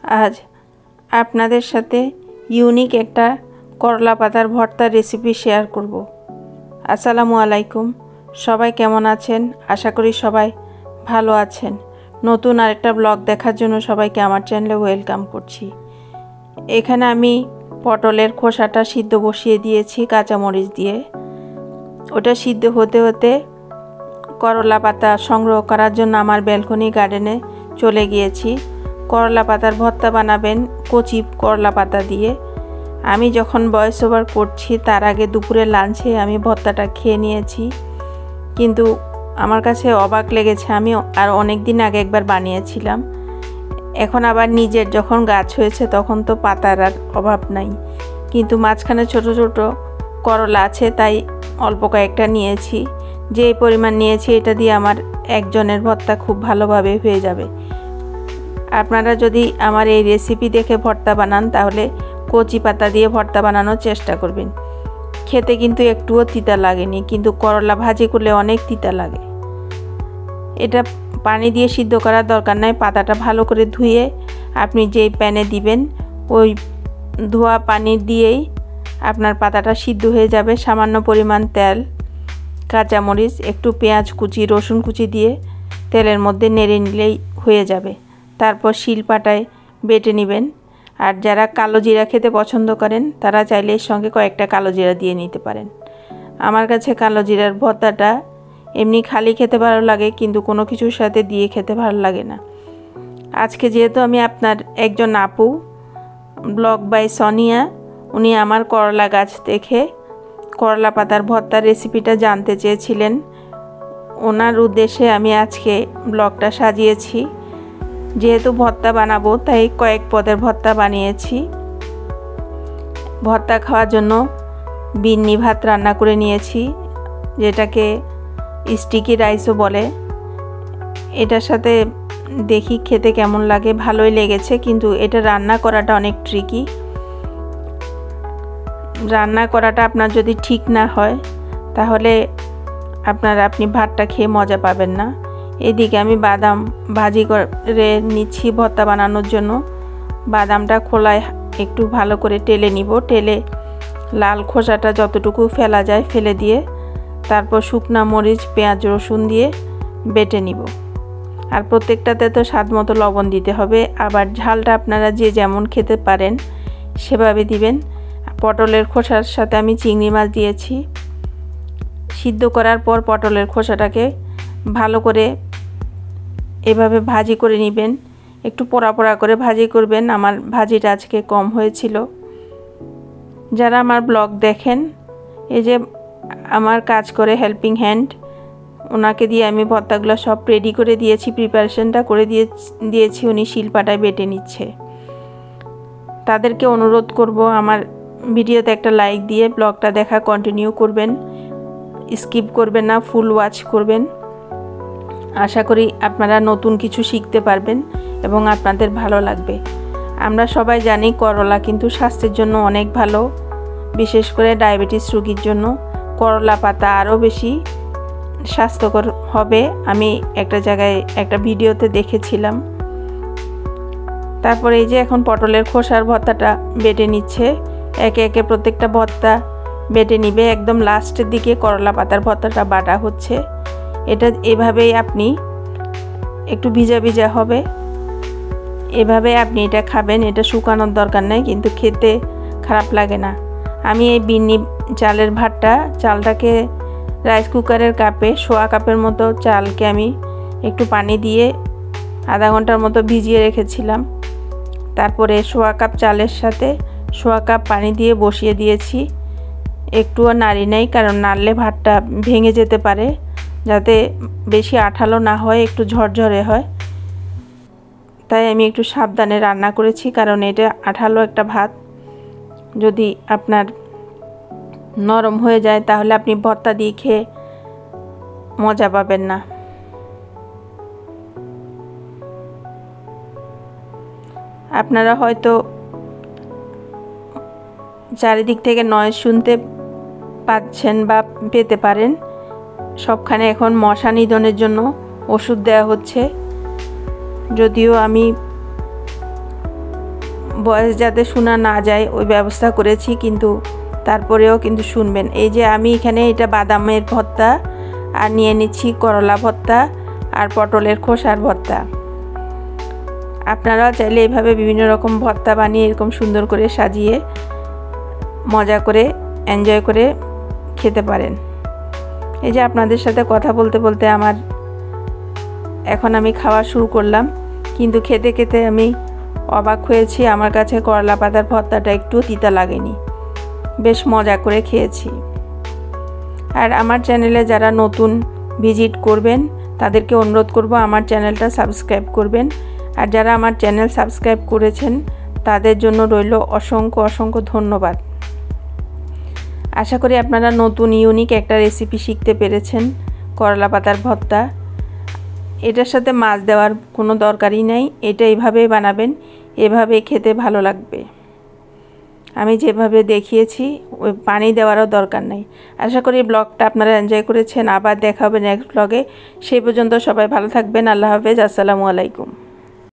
আজ আপনাদের সাথে ইউনিক একটা করলা পাতার ভর্তার রেসিপি শেয়ার করব। আসসালামু আলাইকুম, সবাই কেমন আছেন? আশা করি সবাই ভালো আছেন। নতুন আরেকটা ব্লগ দেখার জন্য সবাইকে আমার চ্যানেলে ওয়েলকাম করছি। এখানে আমি পটলের খোসাটা সিদ্ধ বসিয়ে দিয়েছি কাঁচামরিচ দিয়ে। ওটা সিদ্ধ হতে হতে করলা পাতা সংগ্রহ করার জন্য আমার ব্যালকনি গার্ডেনে চলে গিয়েছি। করলা পাতার ভর্তা বানাবেন কচি করলা পাতা দিয়ে। আমি যখন ভয়েস ওভার করছি তার আগে দুপুরে লাঞ্চে আমি ভর্তাটা খেয়ে নিয়েছি, কিন্তু আমার কাছে অবাক লেগেছে। আমি আর অনেক দিন আগে একবার বানিয়েছিলাম। এখন আবার নিজের যখন গাছ হয়েছে তখন তো পাতার আর অভাব নাই, কিন্তু মাঝখানে ছোট ছোট করলা আছে, তাই অল্প কয়েকটা নিয়েছি। যে পরিমাণ নিয়েছি এটা দিয়ে আমার একজনের ভর্তা খুব ভালোভাবে হয়ে যাবে। আপনারা যদি আমার এই রেসিপি দেখে ভর্তা বানান তাহলে কচি পাতা দিয়ে ভর্তা বানানোর চেষ্টা করবেন। খেতে কিন্তু একটুও তিতা লাগেনি, কিন্তু করলা ভাজি করলে অনেক তিতা লাগে। এটা পানি দিয়ে সিদ্ধ করার দরকার নাই। পাতাটা ভালো করে ধুয়ে আপনি যেই প্যানে দিবেন ওই ধোয়া পানি দিয়েই আপনার পাতাটা সিদ্ধ হয়ে যাবে। সামান্য পরিমাণ তেল, কাঁচামরিচ, একটু পেঁয়াজ কুচি, রসুন কুচি দিয়ে তেলের মধ্যে নেড়ে নিলেই হয়ে যাবে। তারপর শিলপাটায় বেটে নেবেন। আর যারা কালো জিরা খেতে পছন্দ করেন তারা চাইলে এর সঙ্গে কয়েকটা কালো জিরা দিয়ে নিতে পারেন। আমার কাছে কালো জিরার ভর্তাটা এমনি খালি খেতে ভালো লাগে, কিন্তু কোনো কিছুর সাথে দিয়ে খেতে ভালো লাগে না। আজকে যেহেতু আমি আপনার একজন আপু, ব্লগ বাই সোনিয়া, উনি আমার করলা গাছ দেখে করলা পাতার ভর্তার রেসিপিটা জানতে চেয়েছিলেন। ওনার উদ্দেশ্যে আমি আজকে ব্লগটা সাজিয়েছি। যেহেতু ভর্তা বানাবো তাই কয়েক পদের ভর্তা বানিয়েছি। ভর্তা খাওয়ার জন্য বিন্নি ভাত রান্না করে নিয়েছি, যেটাকে স্টিকি রাইসও বলে। এটার সাথে দেখি খেতে কেমন লাগে। ভালোই লেগেছে, কিন্তু এটা রান্না করাটা অনেক ট্রিকি। রান্না করাটা আপনার যদি ঠিক না হয় তাহলে আপনি ভাতটা খেয়ে মজা পাবেন না। এদিকে আমি বাদাম ভাজি করে নিচ্ছি ভর্তা বানানোর জন্য। বাদামটা খোলায় একটু ভালো করে টেলে নিব। টেলে লাল খোসাটা যতটুকু ফেলা যায় ফেলে দিয়ে তারপর শুকনা মরিচ, পেঁয়াজ, রসুন দিয়ে বেটে নিব। আর প্রত্যেকটাতে তো স্বাদ মতো লবণ দিতে হবে। আবার ঝালটা আপনারা যে যেমন খেতে পারেন সেভাবে দিবেন। পটলের খোসার সাথে আমি চিংড়ি মাছ দিয়েছি। সিদ্ধ করার পর পটলের খোসাটাকে ভালো করে এভাবে ভাজি করে নেবেন। একটু পোড়া পোড়া করে ভাজি করবেন। আমার ভাজিটা আজকে কম হয়েছিল। যারা আমার ব্লগ দেখেন, এই যে আমার কাজ করে হেল্পিং হ্যান্ড, ওনাকে দিয়ে আমি ভর্তাগুলো সব রেডি করে দিয়েছি, প্রিপারেশনটা করে দিয়েছি। উনি শিলপাটায় বেটে নিচ্ছে। তাদেরকে অনুরোধ করব আমার ভিডিওতে একটা লাইক দিয়ে ব্লগটা দেখা কন্টিনিউ করবেন, স্কিপ করবেন না, ফুল ওয়াচ করবেন। আশা করি আপনারা নতুন কিছু শিখতে পারবেন এবং আপনাদের ভালো লাগবে। আমরা সবাই জানি করলা কিন্তু স্বাস্থ্যের জন্য অনেক ভালো, বিশেষ করে ডায়াবেটিস রোগীর জন্য করলা পাতা আরও বেশি স্বাস্থ্যকর হবে। আমি একটা জায়গায় একটা ভিডিওতে দেখেছিলাম। তারপরে এই যে এখন পটলের খোসার ভর্তাটা বেটে নিচ্ছে। একে একে প্রত্যেকটা ভর্তা বেটে নিবে। একদম লাস্টের দিকে করলা পাতার ভর্তাটা বাটা হচ্ছে। এটা এভাবেই আপনি একটু ভিজা ভিজা হবে, এভাবে আপনি এটা খাবেন। এটা শুকানোর দরকার নেই, কিন্তু খেতে খারাপ লাগে না। আমি এই বিন্নি চালের ভাতটা, চালটাকে রাইস কুকারের কাপে, সোয়া কাপের মতো চালকে আমি একটু পানি দিয়ে আধা ঘন্টার মতো ভিজিয়ে রেখেছিলাম। তারপরে সোয়া কাপ চালের সাথে সোয়া কাপ পানি দিয়ে বসিয়ে দিয়েছি। একটুও নাড়ি নেই, কারণ নাড়লে ভাতটা ভেঙে যেতে পারে। যাতে বেশি আঠালো না হয়, একটু ঝরঝরে হয়, তাই আমি একটু সাবধানে রান্না করেছি। কারণ এটা আঠালো একটা ভাত, যদি আপনার নরম হয়ে যায় তাহলে আপনি ভর্তা দিয়ে খেয়ে মজা পাবেন না। আপনারা হয়তো চারিদিক থেকে নয়েজ শুনতে পাচ্ছেন বা পেতে পারেন। সবখানে এখন মশা নিধনের জন্য ওষুধ দেওয়া হচ্ছে। যদিও আমি ভয়েস যাতে শোনা না যায় ওই ব্যবস্থা করেছি, কিন্তু তারপরেও কিন্তু শুনবেন। এই যে আমি এখানে এটা বাদামের ভর্তা আর নিয়ে নিচ্ছি করলা ভর্তা আর পটলের খোসার ভর্তা। আপনারা চাইলে এইভাবে বিভিন্ন রকম ভর্তা বানিয়ে এরকম সুন্দর করে সাজিয়ে মজা করে এনজয় করে খেতে পারেন। এই যে আপনাদের সাথে কথা বলতে বলতে এখন আমি খাওয়া শুরু করলাম, কিন্তু খেতে খেতে আমি অবাক হয়েছি। আমার কাছে করলা পাতার ভর্তাটা একটু তিতা লাগেনি, বেশ মজা করে খেয়েছি। আর আমার চ্যানেলে যারা নতুন ভিজিট করবেন তাদেরকে অনুরোধ করব আমার চ্যানেলটা সাবস্ক্রাইব করবেন। আর যারা আমার চ্যানেল সাবস্ক্রাইব করেছেন তাদের জন্য রইল অসংখ্য অসংখ্য ধন্যবাদ। আশা করি আপনারা নতুন ইউনিক একটা রেসিপি শিখতে পেরেছেন, করলা পাতার ভর্তা। এটার সাথে মাছ দেওয়ার কোনো দরকারই নাই, এটা এইভাবেই বানাবেন, এভাবে খেতে ভালো লাগবে। আমি যেভাবে দেখিয়েছি ওই পানি দেওয়ারও দরকার নেই। আশা করি ব্লগটা আপনারা এনজয় করেছেন। আবার দেখা হবে নেক্সট ব্লগে। সেই পর্যন্ত সবাই ভালো থাকবেন। আল্লাহ হাফেজ। আসসালামু আলাইকুম।